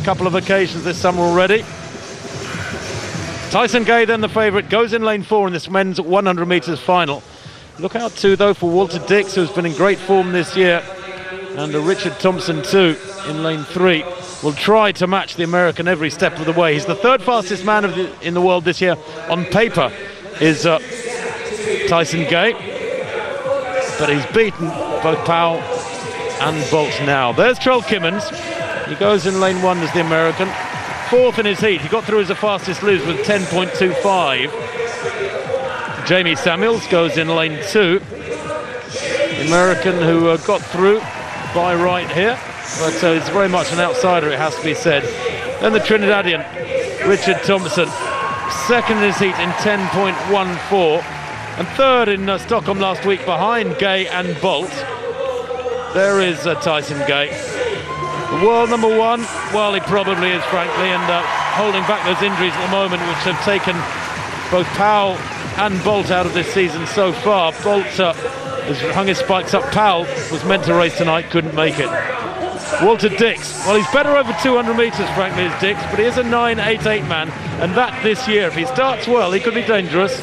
couple of occasions this summer already. Tyson Gay, then the favourite, goes in lane 4 in this men's 100 metres final. Look out too, though, for Walter Dix, who's been in great form this year, and Richard Thompson too in lane 3. Will try to match the American every step of the way. He's the third fastest man in the world this year. On paper is Tyson Gay, but he's beaten both Powell and Bolt now. There's Trell Kimmins. He goes in lane 1 as the American. Fourth in his heat. He got through as the fastest loose with 10.25. Jamie Samuels goes in lane 2. The American who got through by right here, but it's very much an outsider, it has to be said. Then the Trinidadian, Richard Thompson, second in his heat in 10.14, and third in Stockholm last week behind Gay and Bolt. There is Tyson Gay. The world number 1, well, he probably is, frankly, and holding back those injuries at the moment, which have taken both Powell and Bolt out of this season so far. Bolt has hung his spikes up. Powell was meant to race tonight, couldn't make it. Walter Dix, well, he's better over 200 metres, frankly, is Dix, but he is a 9.88 man, and that this year, if he starts well, he could be dangerous.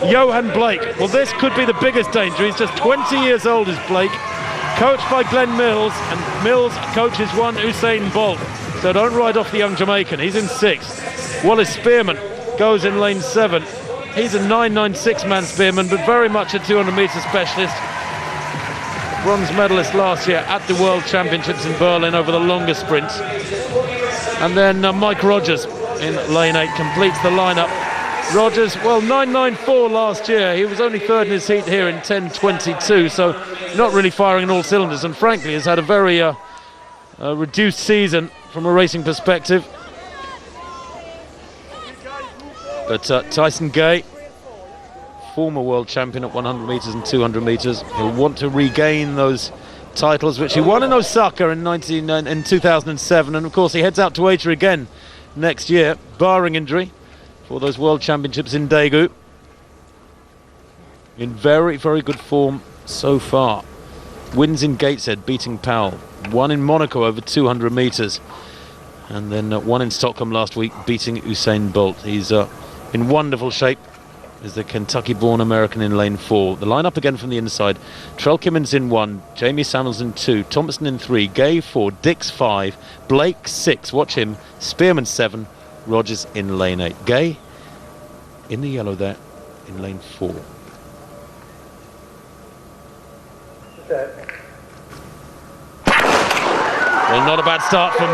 Yohan Blake, well, this could be the biggest danger. He's just 20 years old, is Blake, coached by Glenn Mills, and Mills coaches one Usain Bolt, so don't ride off the young Jamaican. He's in 6th. Wallace Spearman goes in lane 7. He's a 9.96 man Spearman, but very much a 200 metre specialist. Bronze medalist last year at the World Championships in Berlin over the longer sprints. And then Mike Rogers in lane 8 completes the lineup. Rogers, well, 9.94 last year. He was only third in his heat here in 10.22, so not really firing on all cylinders, and frankly has had a very reduced season from a racing perspective. But Tyson Gay, former world champion at 100 metres and 200 metres, he'll want to regain those titles which he won in Osaka in 2007, and of course he heads out to Asia again next year, barring injury, for those world championships in Daegu. In very, very good form so far. Wins in Gateshead, beating Powell. Won in Monaco over 200 metres, and then won in Stockholm last week, beating Usain Bolt. He's in wonderful shape. Is the Kentucky-born American in lane 4. The lineup again from the inside. Trell Kimmins in 1, Jamie Samuels in 2, Thompson in 3, Gay 4, Dix 5, Blake 6, watch him, Spearman 7, Rogers in lane 8. Gay in the yellow there in lane 4. Well, not a bad start from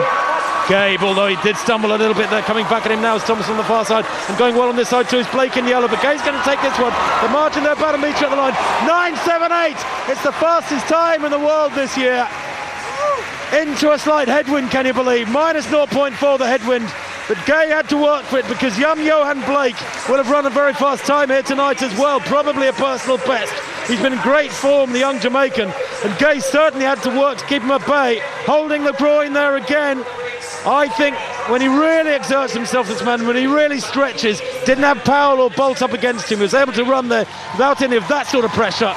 Gabe, although he did stumble a little bit there. Coming back at him now is Thomas on the far side, and going well on this side too is Blake in yellow, but Gabe's going to take this one. The margin there, about a metre at the line. 9.78! It's the fastest time in the world this year. Into a slight headwind, can you believe? Minus 0.4 the headwind, but Gay had to work for it because young Yohan Blake will have run a very fast time here tonight as well, probably a personal best. He's been in great form, the young Jamaican, and Gay certainly had to work to keep him at bay, holding the groin there again. I think when he really exerts himself, this man, when he really stretches, didn't have Powell or Bolt up against him, was able to run there without any of that sort of pressure,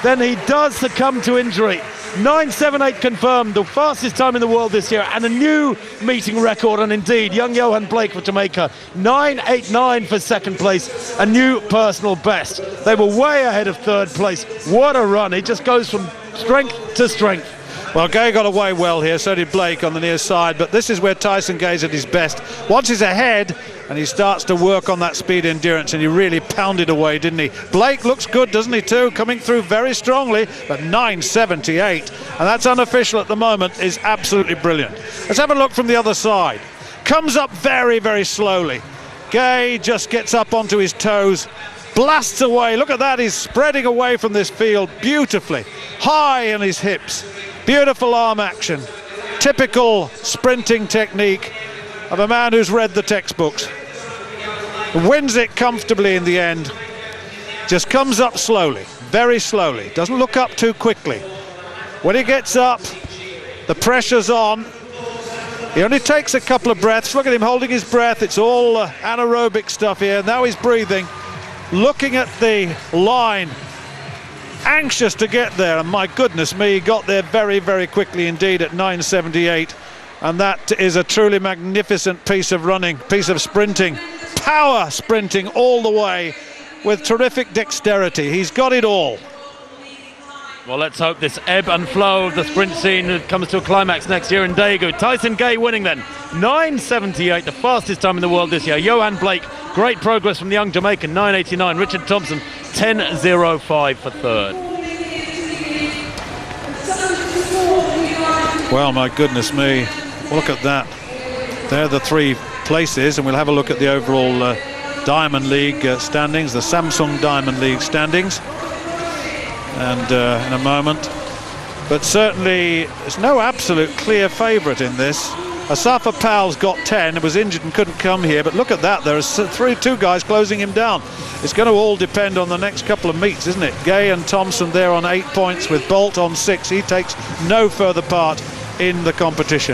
then he does succumb to injury. 9.78 confirmed, the fastest time in the world this year, and a new meeting record, and indeed, young Yohan Blake for Jamaica, 9.89 for second place, a new personal best. They were way ahead of third place. What a run, he just goes from strength to strength. Well, Gay got away well here, so did Blake on the near side, but this is where Tyson Gay's at his best. Once he's ahead and he starts to work on that speed endurance, and he really pounded away, didn't he? Blake looks good, doesn't he, too? Coming through very strongly, but 9.78, and that's unofficial at the moment, is absolutely brilliant. Let's have a look from the other side. Comes up very, very slowly. Gay just gets up onto his toes, blasts away. Look at that, he's spreading away from this field beautifully. High on his hips. Beautiful arm action, typical sprinting technique of a man who's read the textbooks. Wins it comfortably in the end, just comes up slowly, very slowly, doesn't look up too quickly. When he gets up, the pressure's on. He only takes a couple of breaths. Look at him holding his breath, it's all anaerobic stuff here. Now he's breathing, looking at the line, anxious to get there, and my goodness me, he got there very, very quickly indeed at 9.78. And that is a truly magnificent piece of running, piece of sprinting, power sprinting all the way with terrific dexterity. He's got it all. Well, let's hope this ebb and flow of the sprint scene comes to a climax next year in Daegu. Tyson Gay winning then, 9.78, the fastest time in the world this year. Yohan Blake, great progress from the young Jamaican, 9.89. Richard Thompson, 10.05 for third. Well, my goodness me, look at that. They're the three places, and we'll have a look at the overall Diamond League standings, the Samsung Diamond League standings, and in a moment. But certainly there's no absolute clear favourite in this. Asafa Powell's got 10, was injured and couldn't come here, but look at that, there are two guys closing him down. It's going to all depend on the next couple of meets, isn't it? Gay and Thompson there on 8 points, with Bolt on 6. He takes no further part in the competition.